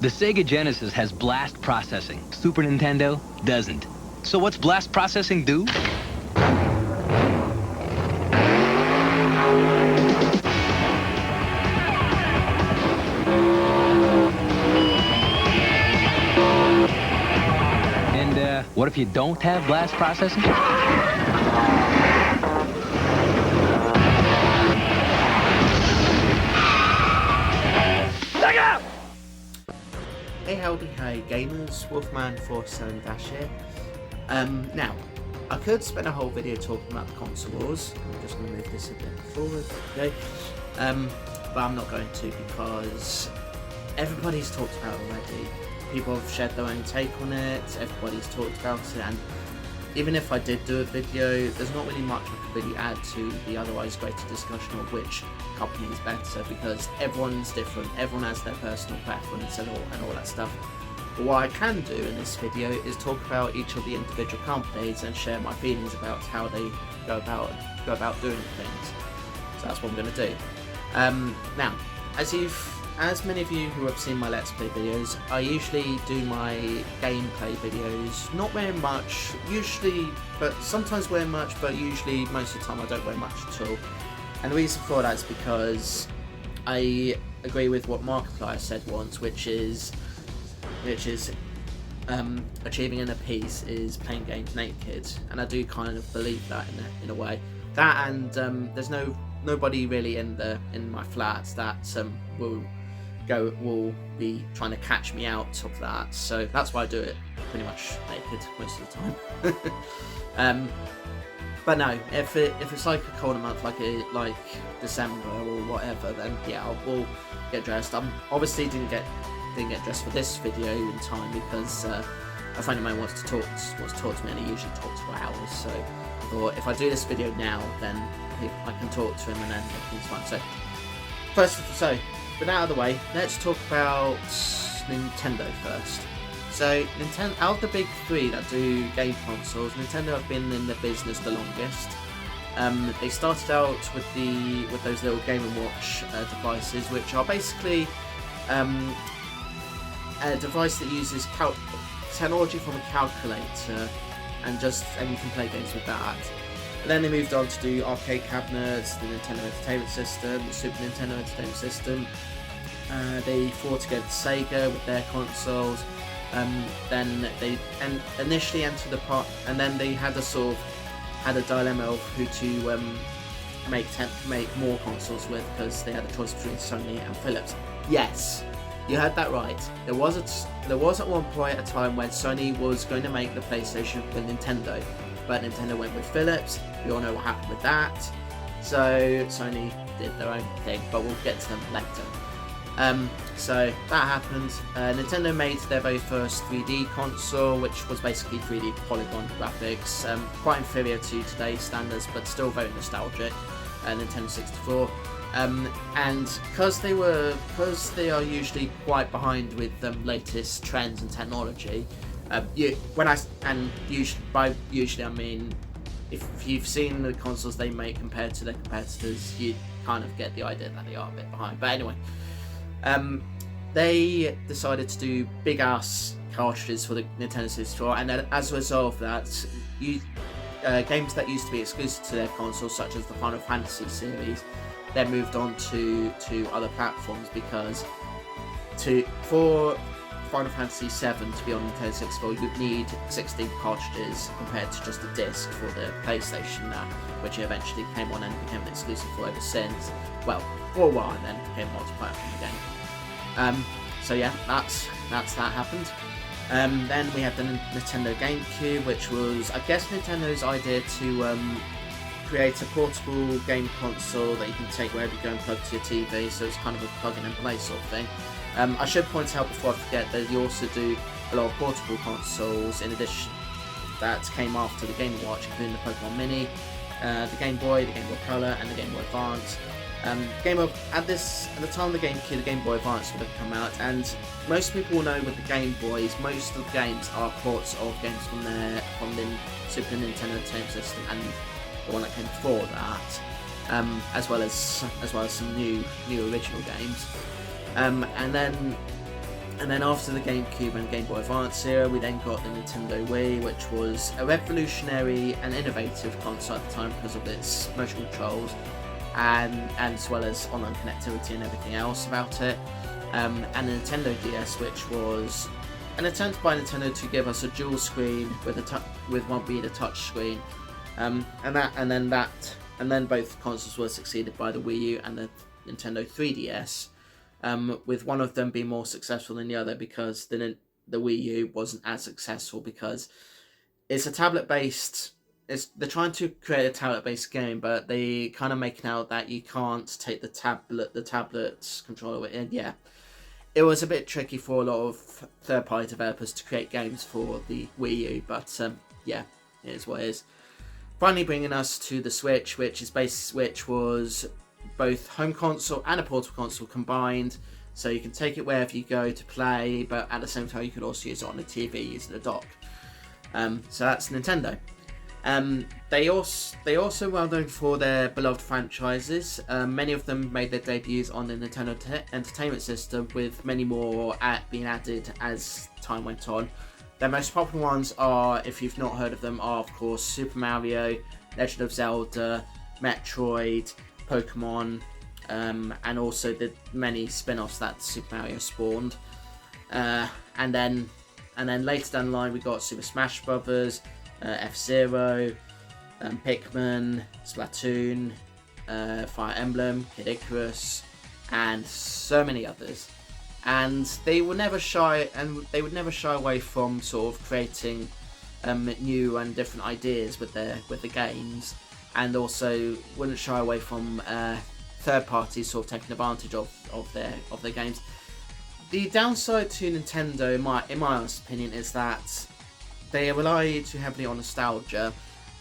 The Sega Genesis has blast processing. Super Nintendo doesn't. So what's blast processing do? And what if you don't have blast processing? Hey howdy hey gamers, Wolfman47 here. Now, I could spend a whole video talking about the console wars. I'm just going to move this a bit forward, okay? But I'm not going to because everybody's talked about it already. People have shared their own take on it, everybody's talked about it, and even if I did do a video, there's not really much I could really add to the otherwise greater discussion of which company is better, because everyone's different, everyone has their personal preference and all that stuff. But what I can do in this video is talk about each of the individual companies and share my feelings about how they go about doing things. So that's what I'm going to do. Now, as many of you who have seen my Let's Play videos, I usually do my gameplay videos, not very much, usually, but sometimes very much, but usually most of the time I don't very much at all. And the reason for that is because I agree with what Markiplier said once, which is achieving inner peace is playing games naked, and I do kind of believe that in a way. That and there's nobody really in my flat that will be trying to catch me out of that, so that's why I do it pretty much naked most of the time. But no, if it's like a colder month like December or whatever, then yeah, I will get dressed. I obviously didn't get dressed for this video in time because a friend of mine wants to talk to me, and he usually talks for hours. So I thought if I do this video now, then I can talk to him and then everything's fine. So with that out of the way, let's talk about Nintendo first. So Nintendo, out of the big three that do game consoles, Nintendo have been in the business the longest. They started out with those little Game & Watch devices, which are basically a device that uses technology from a calculator, and you can play games with that. And then they moved on to do arcade cabinets, the Nintendo Entertainment System, the Super Nintendo Entertainment System. They fought against Sega with their consoles. Then they initially entered the part, and then they had a dilemma of who to make more consoles with, because they had a choice between Sony and Philips. Yes, you heard that right. There was at one point a time when Sony was going to make the PlayStation for Nintendo, but Nintendo went with Philips. We all know what happened with that. So Sony did their own thing, but we'll get to them later. So that happened. Nintendo made their very first 3D console, which was basically 3D polygon graphics, quite inferior to today's standards, but still very nostalgic. Nintendo 64, and because they are usually quite behind with the latest trends and technology. Usually I mean, if you've seen the consoles they make compared to their competitors, you kind of get the idea that they are a bit behind. But anyway. They decided to do big ass cartridges for the Nintendo 64, and then as a result of that, games that used to be exclusive to their consoles, such as the Final Fantasy series, then moved on to other platforms, because for Final Fantasy 7 to be on Nintendo 64, you would need 16 cartridges compared to just a disc for the PlayStation, which eventually came on and became an exclusive for ever since. Well, for a while, and then became multi-platform again. So yeah, that's that happened. Then we had the Nintendo GameCube, which was, I guess, Nintendo's idea to create a portable game console that you can take wherever you go and plug to your TV, so it's kind of a plug and play sort of thing. I should point out before I forget that you also do a lot of portable consoles in addition that came after the Game & Watch, including the Pokemon Mini, the Game Boy, the Game Boy Color, and the Game Boy Advance. At the time of the GameCube, the Game Boy Advance would have come out, and most people will know with the Game Boys, most of the games are ports of games from the Super Nintendo Entertainment System and the one that came before that, as well as some new original games. And then And then after the GameCube and Game Boy Advance era, we then got the Nintendo Wii, which was a revolutionary and innovative console at the time because of its motion controls and as well as online connectivity and everything else about it. And the Nintendo DS, which was an attempt by Nintendo to give us a dual screen with with one being a touch screen, and then both consoles were succeeded by the Wii U and the Nintendo 3DS. With one of them being more successful than the other because the Wii U wasn't as successful because it's a tablet-based. They're trying to create a tablet-based game, but they kind of making out that you can't take the tablet controller in. Yeah, it was a bit tricky for a lot of third-party developers to create games for the Wii U, but yeah, it is what it is. Finally, bringing us to the Switch, which was both home console and a portable console combined, so you can take it wherever you go to play, but at the same time you could also use it on the TV using a dock. So that's Nintendo. They also well known for their beloved franchises. Many of them made their debuts on the Nintendo Entertainment System, with many more being added as time went on. Their most popular ones are, if you've not heard of them, are of course Super Mario, Legend of Zelda, Metroid, Pokemon, and also the many spin-offs that Super Mario spawned. And then later down the line we got Super Smash Brothers, F-Zero, Pikmin, Splatoon, Fire Emblem, Kid Icarus, and so many others. And they would never shy away from sort of creating new and different ideas with the games, and also wouldn't shy away from third parties sort of taking advantage of their games. The downside to Nintendo, in my honest opinion, is that they rely too heavily on nostalgia,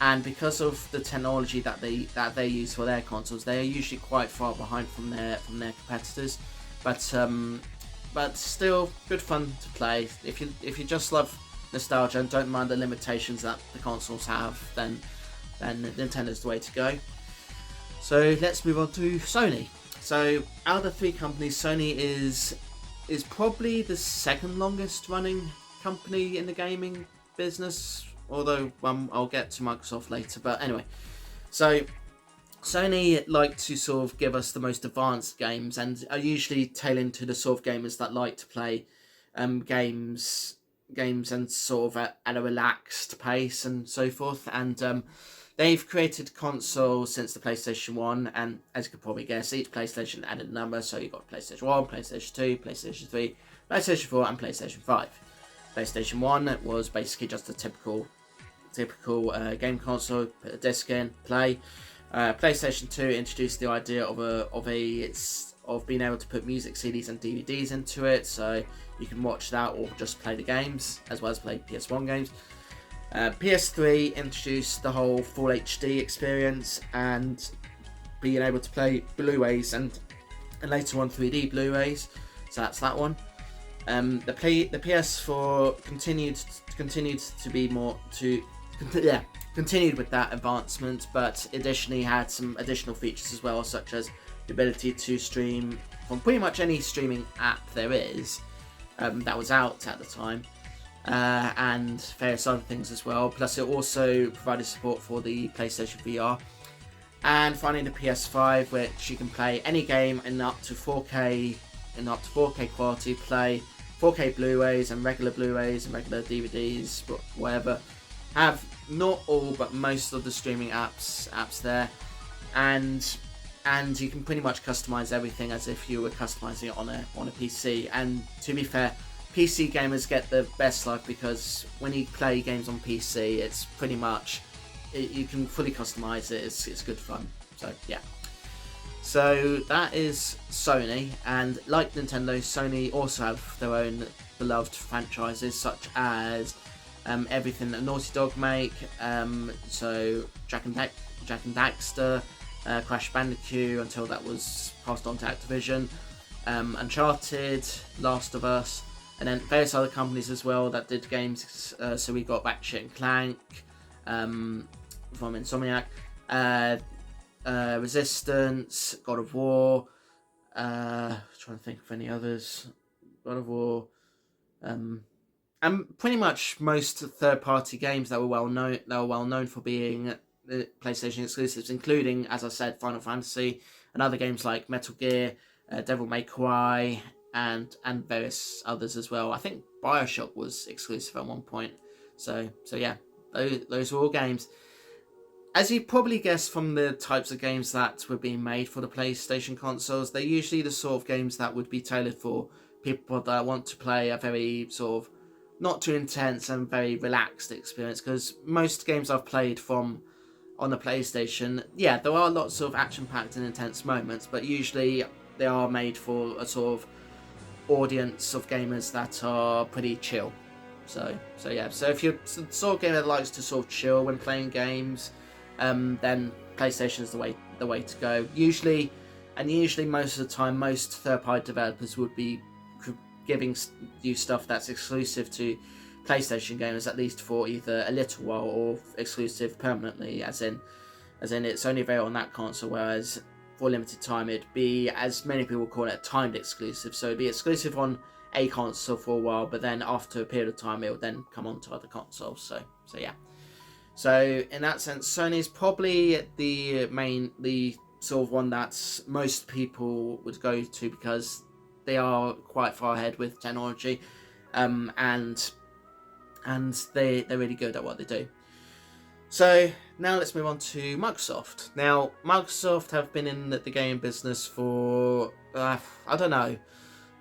and because of the technology that they use for their consoles, they are usually quite far behind from their competitors. But still, good fun to play. If you just love nostalgia and don't mind the limitations that the consoles have, then Nintendo's the way to go. So let's move on to Sony. So out of the three companies, Sony is probably the second longest running company in the gaming business, although I'll get to Microsoft later. But anyway, so Sony like to sort of give us the most advanced games, and are usually tailoring to the sort of gamers that like to play games and sort of at a relaxed pace and so forth. And they've created consoles since the PlayStation 1, and as you could probably guess, each PlayStation added a number. So you've got PlayStation 1, PlayStation 2, PlayStation 3, PlayStation 4, and PlayStation 5. PlayStation 1 was basically just a typical game console, put a disc in, play. PlayStation 2 introduced the idea of being able to put music CDs and DVDs into it, so you can watch that or just play the games, as well as play PS1 games. PS3 introduced the whole full HD experience and being able to play Blu-rays and later on 3D Blu-rays, so that's that one. The PS4 continued with that advancement, but additionally had some additional features as well, such as the ability to stream from pretty much any streaming app there is that was out at the time, and various other things as well. Plus, it also provided support for the PlayStation VR. And finally, the PS5, which you can play any game in up to 4K quality, play 4K Blu-rays and regular Blu-rays and regular DVDs, whatever. Have not all but most of the streaming apps there, and you can pretty much customize everything as if you were customizing it on a PC. And to be fair, PC gamers get the best life, because when you play games on PC, it's pretty much you can fully customize it. It's good fun. So yeah. So that is Sony, and like Nintendo, Sony also have their own beloved franchises, such as everything that Naughty Dog make. So Jak and Daxter, Crash Bandicoot until that was passed on to Activision, Uncharted, Last of Us, and then various other companies as well that did games. So we got Ratchet and Clank from Insomniac, Resistance, God of War. Trying to think of any others. God of War, And pretty much most third-party games that were well known for being PlayStation exclusives, including, as I said, Final Fantasy and other games like Metal Gear, Devil May Cry, and various others as well. I think BioShock was exclusive at one point. So yeah, those were all games. As you probably guessed from the types of games that were being made for the PlayStation consoles, they're usually the sort of games that would be tailored for people that want to play a very sort of not too intense and very relaxed experience. Because most games I've played on the PlayStation, yeah, there are lots of action-packed and intense moments, but usually they are made for a sort of audience of gamers that are pretty chill. So yeah. So if you're the sort of gamer that likes to sort of chill when playing games, then PlayStation is the way to go. Usually most of the time, most third-party developers would be giving you stuff that's exclusive to PlayStation gamers, at least for either a little while or exclusive permanently, as in it's only available on that console, whereas for a limited time it'd be, as many people call it, timed exclusive. So it'd be exclusive on a console for a while, but then after a period of time it'll then come on to other consoles. So yeah. So in that sense, Sony's probably the sort of one that most people would go to, because they are quite far ahead with technology, and they're really good at what they do. So now let's move on to Microsoft. Now, Microsoft have been in the game business for, I don't know,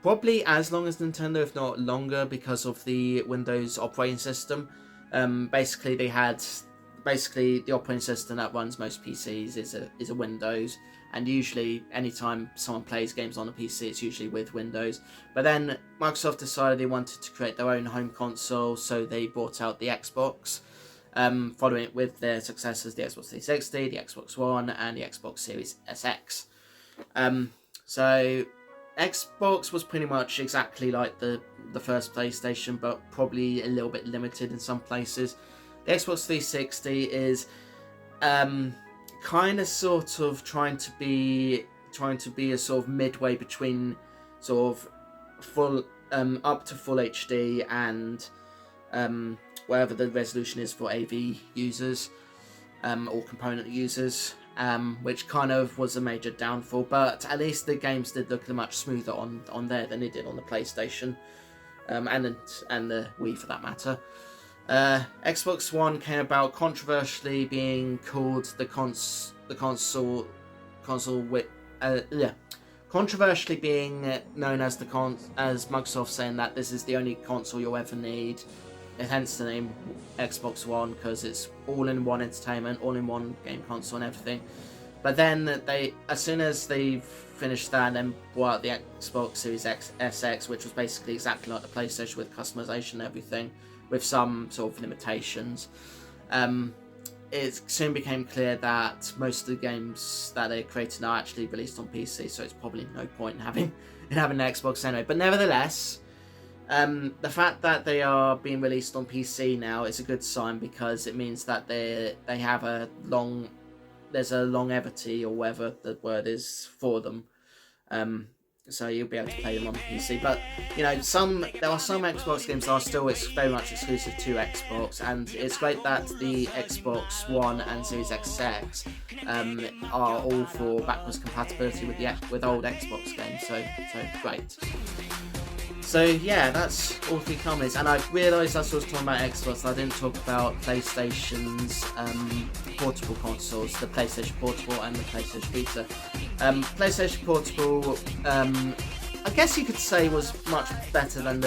probably as long as Nintendo, if not longer, because of the Windows operating system. Basically the operating system that runs most PCs is a Windows, and usually anytime someone plays games on a PC, it's usually with Windows. But then Microsoft decided they wanted to create their own home console, so they brought out the Xbox, following it with their successors, the Xbox 360, the Xbox One, and the Xbox Series SX. So Xbox was pretty much exactly like the first PlayStation, but probably a little bit limited in some places. The Xbox 360 is kind of sort of trying to be a sort of midway between sort of full up to full HD and whatever the resolution is for AV users or component users, which kind of was a major downfall. But at least the games did look much smoother on there than they did on the PlayStation, and the Wii for that matter. Xbox One came about controversially being called controversially being known as as Microsoft saying that this is the only console you'll ever need, and hence the name Xbox One, because it's all-in-one entertainment, all-in-one game console and everything. But then as soon as they finished that and then brought out the Xbox Series X SX, which was basically exactly like the PlayStation with customization and everything, with some sort of limitations, it soon became clear that most of the games that they're creating are actually released on PC, so it's probably no point in having an Xbox anyway. But nevertheless, the fact that they are being released on PC now is a good sign, because it means that they have there's a longevity, or whatever the word is, for them. So you'll be able to play them on PC. But there are some Xbox games that are still very much exclusive to Xbox, and it's great that the Xbox One and Series XX are all for backwards compatibility with old Xbox games. So great. So yeah, that's all three companies. And I realised as I was talking about Xbox, I didn't talk about PlayStation's portable consoles, the PlayStation Portable and the PlayStation Vita. PlayStation Portable, I guess you could say, was much better than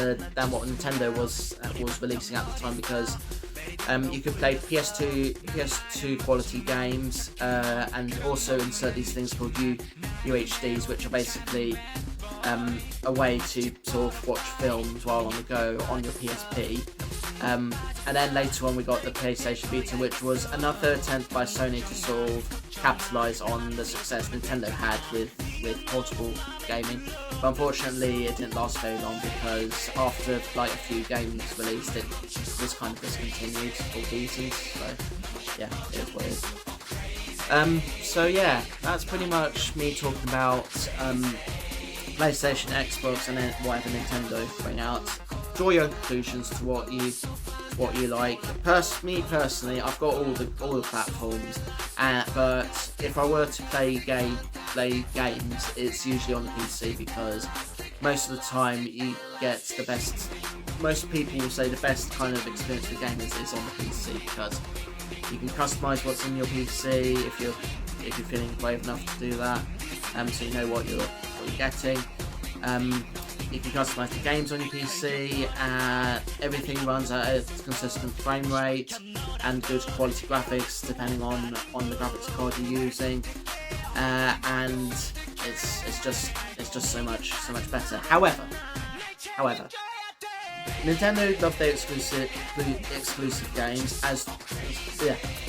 what Nintendo was releasing at the time, because you could play PS2 quality games, and also insert these things called UHDs, which are basically a way to sort of watch films while on the go on your PSP. And then later on we got the PlayStation Vita, which was another attempt by Sony to sort of capitalise on the success Nintendo had with portable gaming. But unfortunately it didn't last very long, because after like a few games released, it was kind of discontinued for reasons. So yeah, it is what it is. So yeah, that's pretty much me talking about PlayStation, Xbox, and then whatever Nintendo bring out. draw your own conclusions to what you like. Me personally, I've got all the platforms, but if I were to play games, it's usually on the PC, because most of the time you get the best. Most people will say the best kind of experience with gaming is on the PC, because you can customize what's in your PC if you're feeling brave enough to do that, so you know what you're getting. You can customize the games on your PC. Everything runs at a consistent frame rate and good quality graphics, depending on the graphics card you're using. And it's just so much better. However, Nintendo love their exclusive games,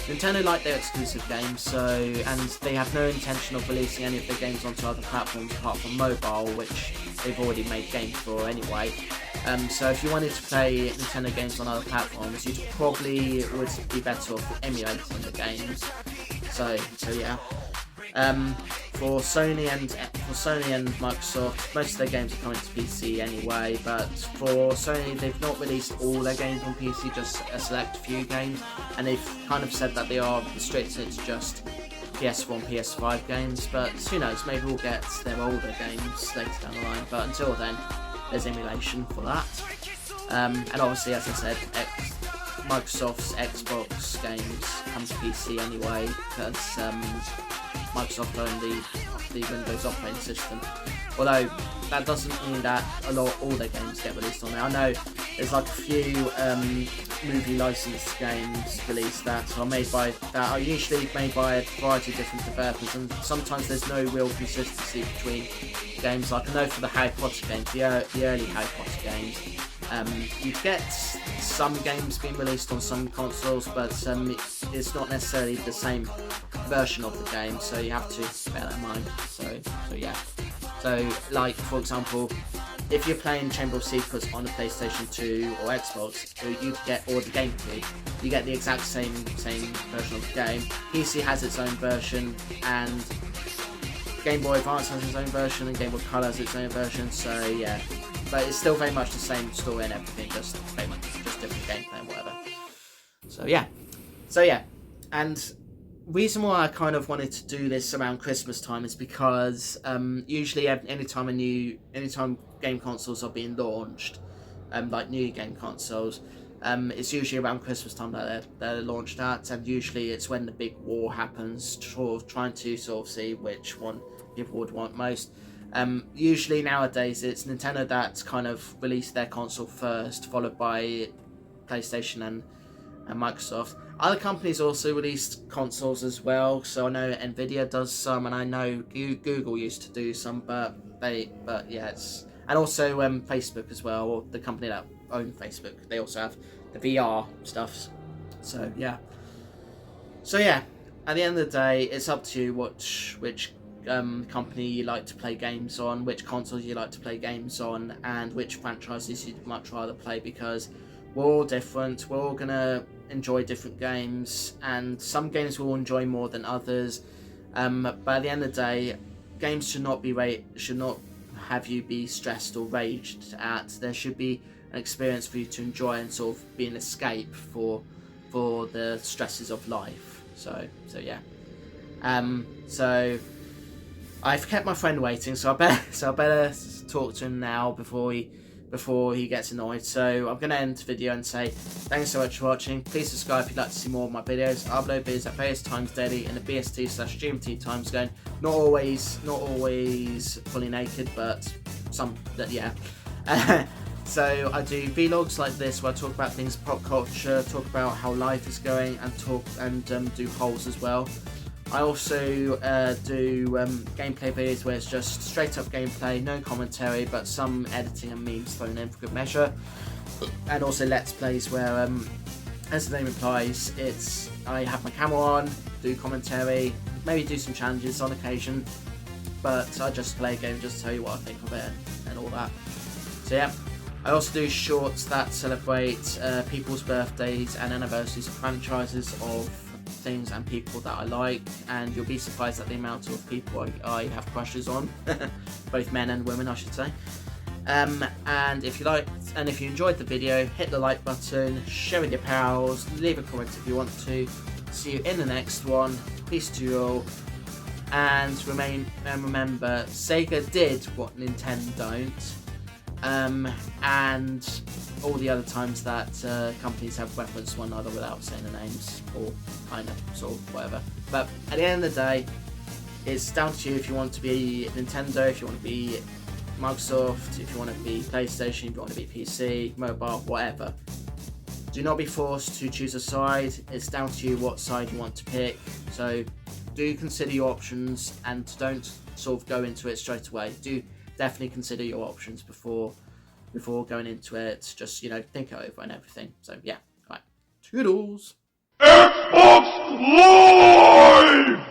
Nintendo like their exclusive games, and they have no intention of releasing any of their games onto other platforms apart from mobile, which they've already made games for anyway. So if you wanted to play Nintendo games on other platforms, you probably would be better off emulating the games. So yeah. For Sony and Microsoft, most of their games are coming to PC anyway, but for Sony, they've not released all their games on PC, just a select few games, and they've kind of said that they are restricted to just PS4 and PS5 games, but who knows, maybe we'll get their older games later down the line, but until then, there's emulation for that. And obviously, as I said, Microsoft's Xbox games come to PC anyway, because Microsoft own the Windows operating system. Although that doesn't mean that all their games get released on there. I know there's like a few movie licensed games released that are usually made by a variety of different developers, and sometimes there's no real consistency between games. Like I know for the Harry Potter games, the early Harry Potter games, you get some games being released on some consoles, but it's not necessarily the same version of the game, so you have to bear that in mind. So yeah. So like for example, if you're playing Chamber of Secrets on a PlayStation 2 or Xbox, you get, or the GameCube, you get the exact same version of the game. PC has its own version, and Game Boy Advance has its own version, and Game Boy Color has its own version. So yeah, but it's still very much the same story and everything, just different gameplay and whatever. So yeah, and reason why I kind of wanted to do this around Christmas time is because usually anytime game consoles are being launched, like new game consoles, it's usually around Christmas time that they're launched at, and usually it's when the big war happens, trying to see which one people would want most. Usually nowadays it's Nintendo that's kind of released their console first, followed by PlayStation and Microsoft. Other companies also released consoles as well, so I know Nvidia does some, and I know Google used to do some, but yeah, and also Facebook as well, or the company that own Facebook, they also have the VR stuff. So yeah, at the end of the day, it's up to you which company you like to play games on, which consoles you like to play games on, and which franchises you'd much rather play, because we're all different. We're all gonna enjoy different games, and some games we'll enjoy more than others. But at the end of the day, games should not have you be stressed or raged at. There should be an experience for you to enjoy and sort of be an escape for the stresses of life. So yeah. So I've kept my friend waiting, so I better talk to him now before he gets annoyed. So I'm going to end the video and say thanks so much for watching. Please subscribe if you'd like to see more of my videos. I upload videos at various times daily in the BST/GMT time zone. Not always fully naked, but some that, yeah. So I do vlogs like this where I talk about things pop culture, talk about how life is going, and do polls as well. I also do gameplay videos where it's just straight up gameplay, no commentary, but some editing and memes thrown in for good measure. And also Let's Plays where, as the name implies, I have my camera on, do commentary, maybe do some challenges on occasion, but I just play a game, just tell you what I think of it and all that. So yeah. I also do shorts that celebrate people's birthdays and anniversaries of franchises, of things and people that I like, and you'll be surprised at the amount of people I have crushes on, both men and women I should say. And if you enjoyed the video, hit the like button, share with your pals, leave a comment if you want to. See you in the next one. Peace to you all. And remember, Sega did what Nintendo don't. And all the other times that companies have referenced one another without saying the names, or kind of, sort of, whatever. But at the end of the day, it's down to you if you want to be Nintendo, if you want to be Microsoft, if you want to be PlayStation, if you want to be PC, mobile, whatever. Do not be forced to choose a side. It's down to you what side you want to pick. So do consider your options and don't sort of go into it straight away. Do definitely consider your options before going into it. Just, think it over and everything. So yeah, right. Toodles! Xbox Live!